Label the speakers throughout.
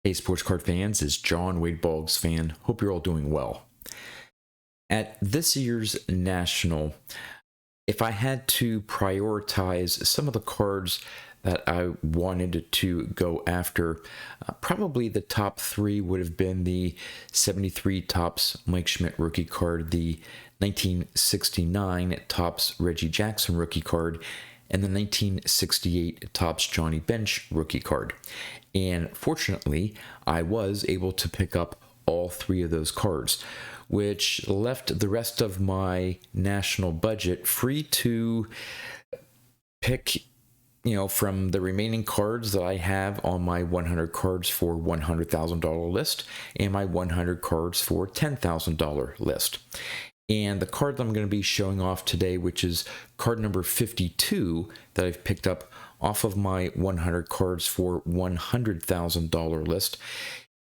Speaker 1: Hey, sports card fans, it's John Wade Boggs fan. Hope you're all doing well. At this year's National, if I had to prioritize some of the cards that I wanted to go after, probably the top three would have been the 73 Topps Mike Schmidt rookie card, the 1969 Topps Reggie Jackson rookie card, and the 1968 Topps Johnny Bench rookie card. And fortunately, I was able to pick up all three of those cards, which left the rest of my national budget free to pick, from the remaining cards that I have on my 100 cards for $100,000 list and my 100 cards for $10,000 list. And the card that I'm going to be showing off today, which is card number 52 that I've picked up off of my 100 cards for $100,000 list,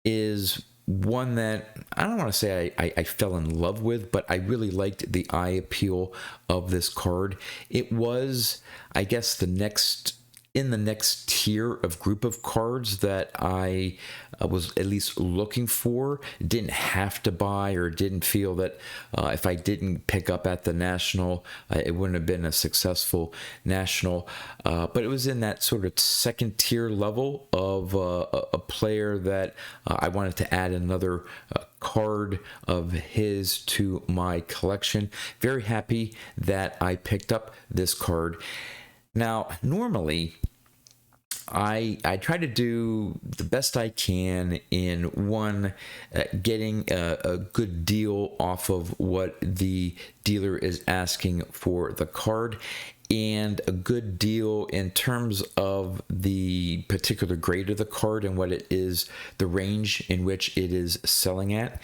Speaker 1: is one that I don't want to say I fell in love with, but I really liked the eye appeal of this card. It was, I guess, in the next tier of group of cards that I was at least looking for. Didn't have to buy, or didn't feel that if I didn't pick up at the National, it wouldn't have been a successful National. But it was in that sort of second tier level of a player that I wanted to add another card of his to my collection. Very happy that I picked up this card. Now, normally, I try to do the best I can in getting a good deal off of what the dealer is asking for the card, and a good deal in terms of the particular grade of the card and what it is, the range in which it is selling at.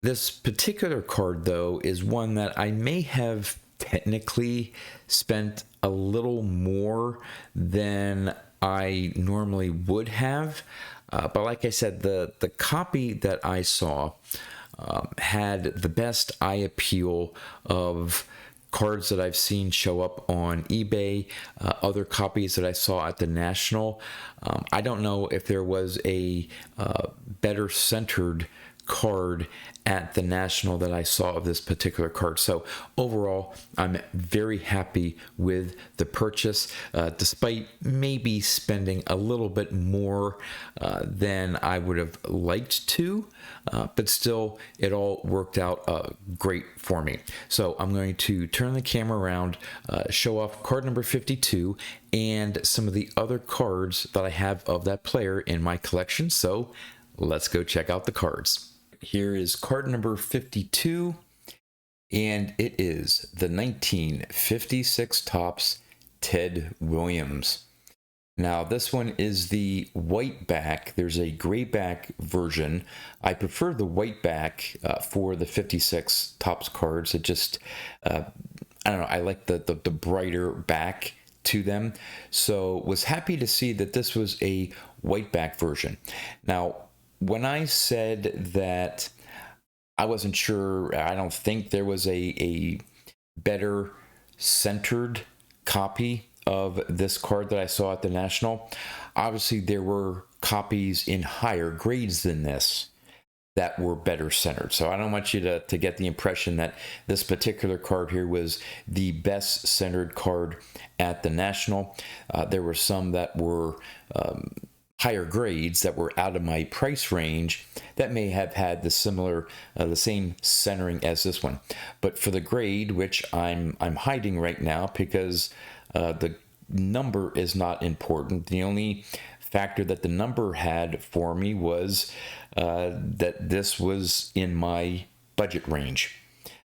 Speaker 1: This particular card, though, is one that I may have technically spent a little more than I normally would have, but like I said, the copy that I saw had the best eye appeal of cards that I've seen show up on eBay, other copies that I saw at the National. I don't know if there was a better centered card at the National that I saw of this particular card. So overall, I'm very happy with the purchase, despite maybe spending a little bit more than I would have liked to, but still it all worked out great for me. So I'm going to turn the camera around, show off card number 52 and some of the other cards that I have of that player in my collection. So let's go check out the cards. Here is card number 52, and it is the 1956 Topps Ted Williams. Now, this one is the white back. There's a gray back version. I prefer the white back for the 56 Topps cards. It just, I don't know, I like the brighter back to them. So was happy to see that this was a white back version. Now, when I said that I wasn't sure, I don't think there was a better centered copy of this card that I saw at the National. Obviously, there were copies in higher grades than this that were better centered. So I don't want you to get the impression that this particular card here was the best centered card at the National. There were some that were higher grades that were out of my price range that may have had the same centering as this one. But for the grade, which I'm hiding right now because the number is not important. The only factor that the number had for me was that this was in my budget range.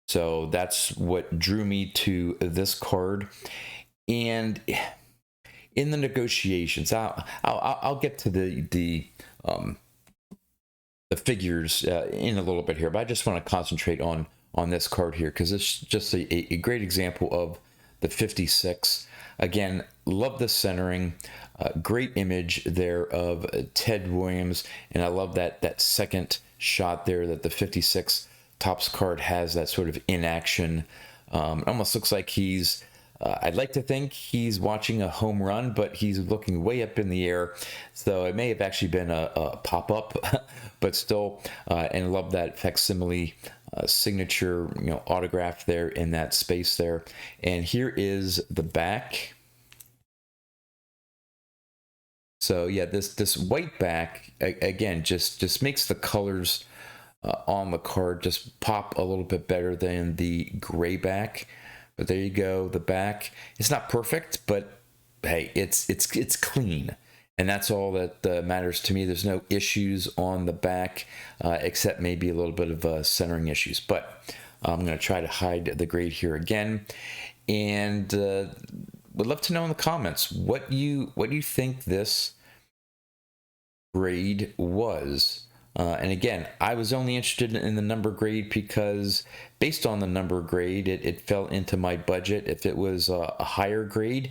Speaker 1: So that's what drew me to this card. And in the negotiations, I'll get to the figures in a little bit here, but I just want to concentrate on this card here because it's just a great example of the 56. Again, love the centering, great image there of Ted Williams, and I love that second shot there that the 56 Topps card has, that sort of inaction. It almost looks like he's I'd like to think he's watching a home run, but he's looking way up in the air. So it may have actually been a pop-up, but still, and love that facsimile signature, autograph there in that space there. And here is the back. So yeah, this white back again just makes the colors on the card just pop a little bit better than the gray back. But there you go, the back. It's not perfect, but hey, it's clean, and that's all that matters to me. There's no issues on the back, except maybe a little bit of centering issues. But I'm going to try to hide the grade here again, and would love to know in the comments what you think this grade was. And again, I was only interested in the number grade because based on the number grade, it fell into my budget. If it was a higher grade,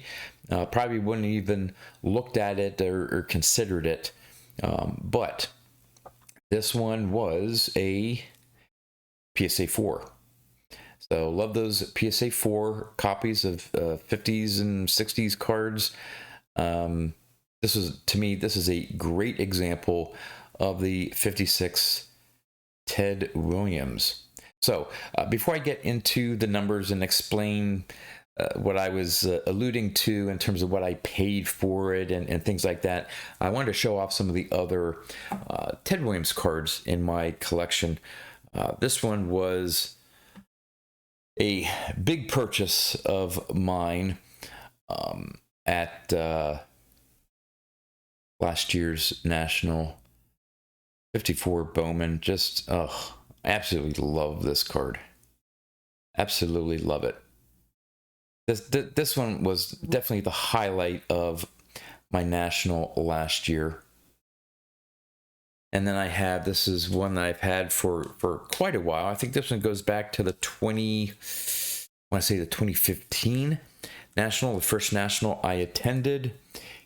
Speaker 1: probably wouldn't even looked at it or considered it. But this one was a PSA 4. So love those PSA 4 copies of 50s and 60s cards. This is a great example of the 56 Ted Williams. So before I get into the numbers and explain what I was alluding to in terms of what I paid for it and things like that, I wanted to show off some of the other Ted Williams cards in my collection. This one was a big purchase of mine at last year's National. 54 Bowman. Just, I absolutely love this card. Absolutely love it. This one was definitely the highlight of my National last year. And then this is one that I've had for quite a while. I think this one goes back to the 2015 National, the first National I attended.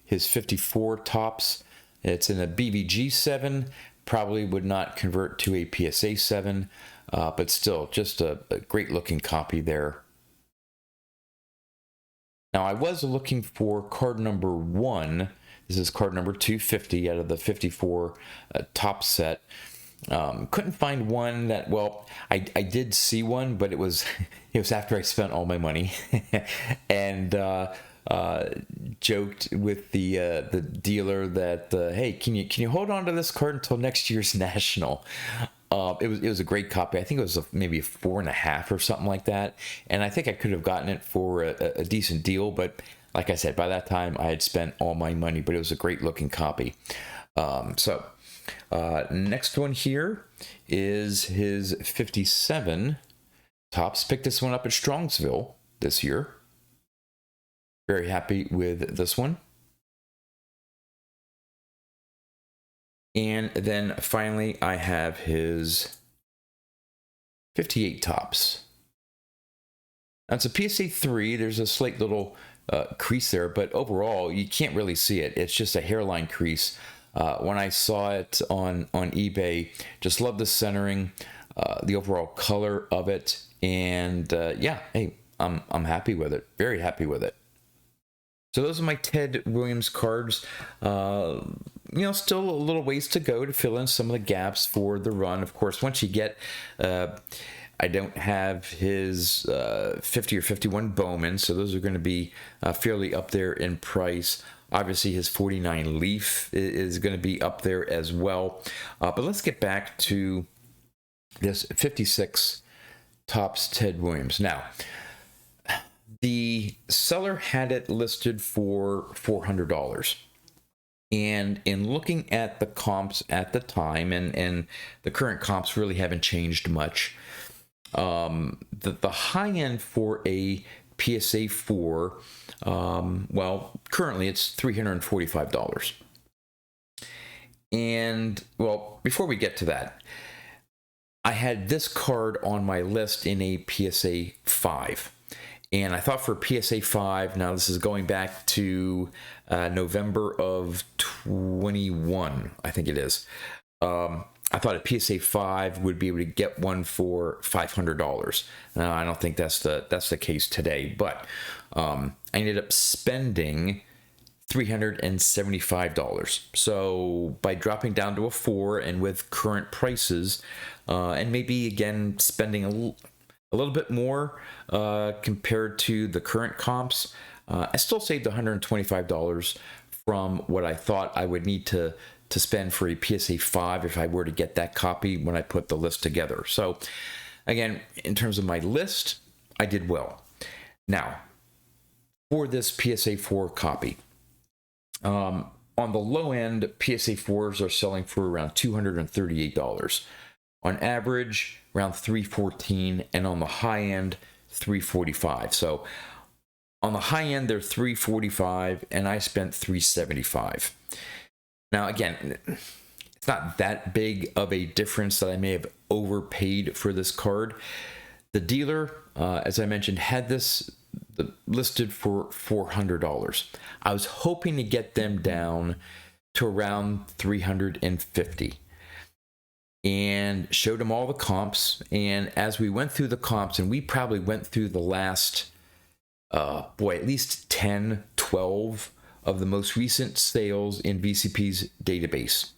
Speaker 1: His 54 tops. It's in a BVG 7. Probably would not convert to a PSA 7, but still just a great looking copy there. Now I was looking for card number 1. This is card number 250 out of the 54 top set. Couldn't find one that, well, I did see one, but it was after I spent all my money, and joked with the dealer that hey, can you hold on to this card until next year's National? It was a great copy. I think it was maybe a 4.5 or something like that, and I think I could have gotten it for a decent deal. But like I said, by that time I had spent all my money. But it was a great looking copy. Next one here is his 57 tops. Picked this one up at Strongsville this year. Very happy with this one. And then finally, I have his 58 tops. That's a PSA 3. There's a slight little crease there, but overall, you can't really see it. It's just a hairline crease. When I saw it on eBay, just love the centering, the overall color of it, and yeah, hey, I'm happy with it. Very happy with it. So those are my Ted Williams cards. Still a little ways to go to fill in some of the gaps for the run. Of course, once you get, I don't have his 50 or 51 Bowman, so those are going to be fairly up there in price. Obviously, his 49 Leaf is going to be up there as well. But let's get back to this 56 Topps Ted Williams. Now, the seller had it listed for $400. And in looking at the comps at the time, and the current comps really haven't changed much, the high end for a PSA 4, well, currently it's $345. And, well, before we get to that, I had this card on my list in a PSA 5. And I thought for PSA 5, now this is going back to November of 21, I think it is. I I thought a PSA 5 would be able to get one for $500. I don't think that's the case today, but I ended up spending $375. So by dropping down to a 4, and with current prices, and maybe again spending a little bit more compared to the current comps, I still saved $125 from what I thought I would need to spend for a PSA 5 if I were to get that copy when I put the list together. So again, in terms of my list, I did well. Now, for this PSA 4 copy, on the low end, PSA 4s are selling for around $238. On average, around $314, and on the high end, $345. So on the high end, they're $345, and I spent $375. Now, again, it's not that big of a difference that I may have overpaid for this card. The dealer, as I mentioned, had this listed for $400. I was hoping to get them down to around $350, and showed them all the comps. And as we went through the comps, and we probably went through the last at least 10, 12 of the most recent sales in VCP's database,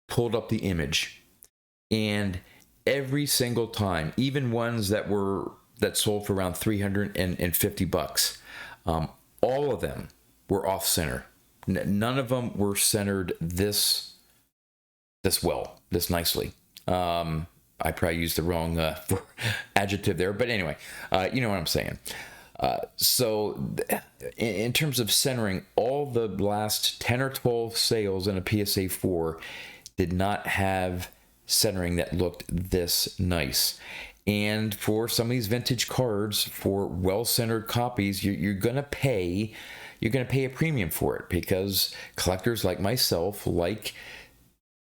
Speaker 1: pulled up the image, and every single time, even ones that sold for around $350, all of them were off center. None of them were centered this nicely. I probably used the wrong adjective there, but anyway, you know what I'm saying. So in terms of centering, all the last 10 or 12 sales in a PSA 4 did not have centering that looked this nice. And for some of these vintage cards, for well-centered copies, you're gonna pay a premium for it, because collectors like myself like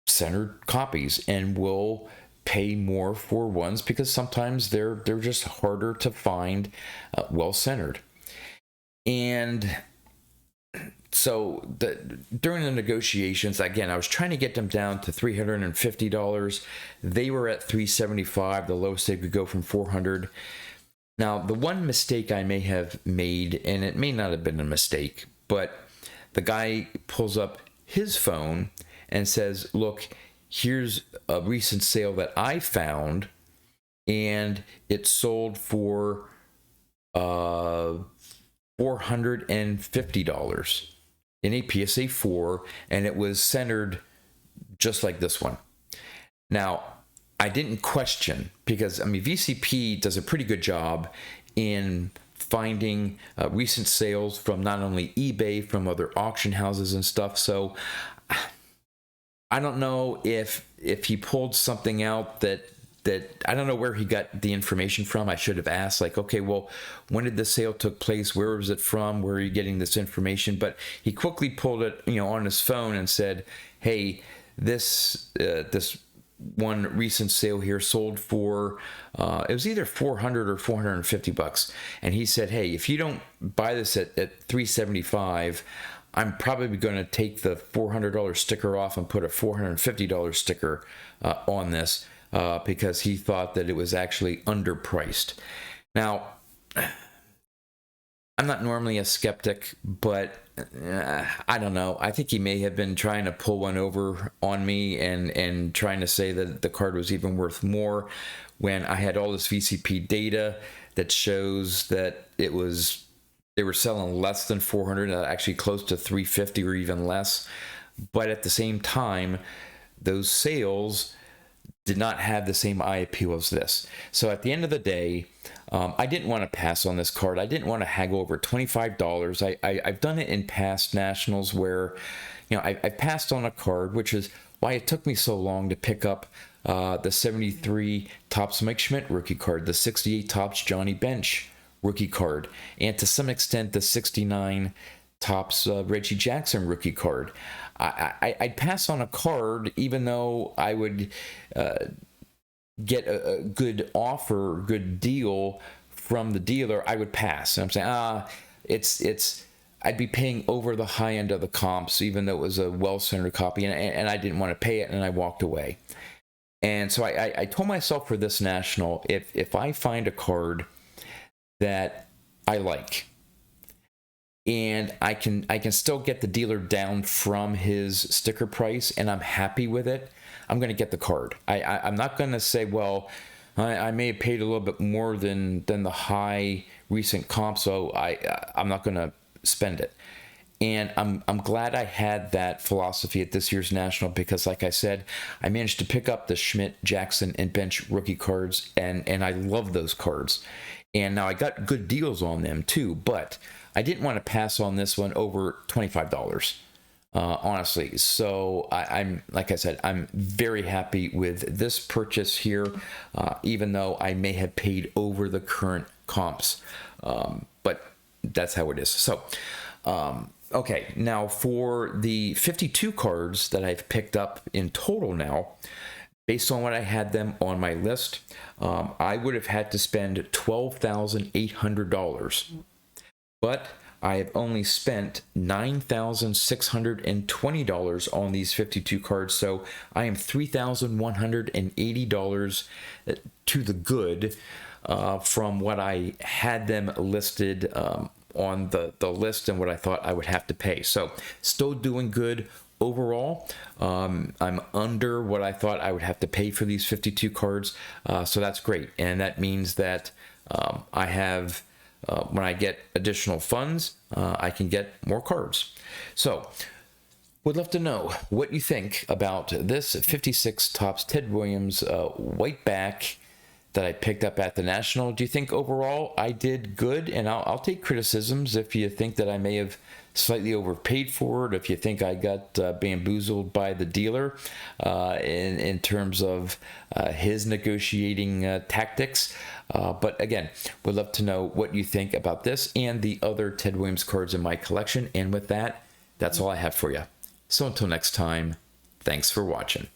Speaker 1: centered copies and will pay more for ones because sometimes they're just harder to find well-centered. And so during the negotiations, again, I was trying to get them down to $350. They were at $375. The lowest they could go from $400. Now, the one mistake I may have made, and it may not have been a mistake, but the guy pulls up his phone and says, look, here's a recent sale that I found, and it sold for $450 in a PSA 4, and it was centered just like this one. Now, I didn't question, because, I mean, VCP does a pretty good job in finding recent sales from not only eBay, from other auction houses and stuff. So I don't know if he pulled something out that I don't know where he got the information from. I should have asked, like, okay, well, when did the sale took place? Where was it from? Where are you getting this information? But he quickly pulled it, on his phone and said, hey, this one recent sale here sold for it was either $400 or $450. And he said, hey, if you don't buy this at $375, I'm probably going to take the $400 sticker off and put a $450 sticker on this, because he thought that it was actually underpriced. Now, I'm not normally a skeptic, but I don't know. I think he may have been trying to pull one over on me and trying to say that the card was even worth more, when I had all this VCP data that shows that they were selling less than $400, actually close to $350 or even less. But at the same time, those sales did not have the same eye appeal as this. So at the end of the day, I didn't want to pass on this card. I didn't want to haggle over $25. I've done it in past nationals where, I passed on a card, which is why it took me so long to pick up the 73 Topps Mike Schmidt rookie card, the 68 Topps Johnny Bench rookie card, and to some extent the 69 Topps Reggie Jackson rookie card. I'd pass on a card even though I would get a good offer, good deal from the dealer. I would pass. And I'm saying, I'd be paying over the high end of the comps, even though it was a well-centered copy, and I didn't want to pay it, and I walked away. And so I told myself for this national, if I find a card that I like, and I can still get the dealer down from his sticker price, and I'm happy with it, I'm going to get the card. I'm not going to say, well, I may have paid a little bit more than the high recent comp, so I'm not going to spend it. And I'm glad I had that philosophy at this year's National, because like I said, I managed to pick up the Schmidt, Jackson, and Bench rookie cards, and I love those cards. And now I got good deals on them too, but I didn't want to pass on this one over $25, honestly. So I'm, like I said, I'm very happy with this purchase here, even though I may have paid over the current comps. But that's how it is. So, okay, now for the 52 cards that I've picked up in total now, based on what I had them on my list, I would have had to spend $12,800. But I have only spent $9,620 on these 52 cards, so I am $3,180 to the good from what I had them listed on the list and what I thought I would have to pay. So still doing good overall. I'm under what I thought I would have to pay for these 52 cards, so that's great. And that means that I have, when I get additional funds, I can get more cards. So would love to know what you think about this 56 Topps Ted Williams white back that I picked up at the National. Do you think overall I did good? And I'll take criticisms if you think that I may have slightly overpaid for it, if you think I got bamboozled by the dealer in terms of his negotiating tactics. But again, would love to know what you think about this and the other Ted Williams cards in my collection. And with that, that's all I have for you. So until next time, thanks for watching.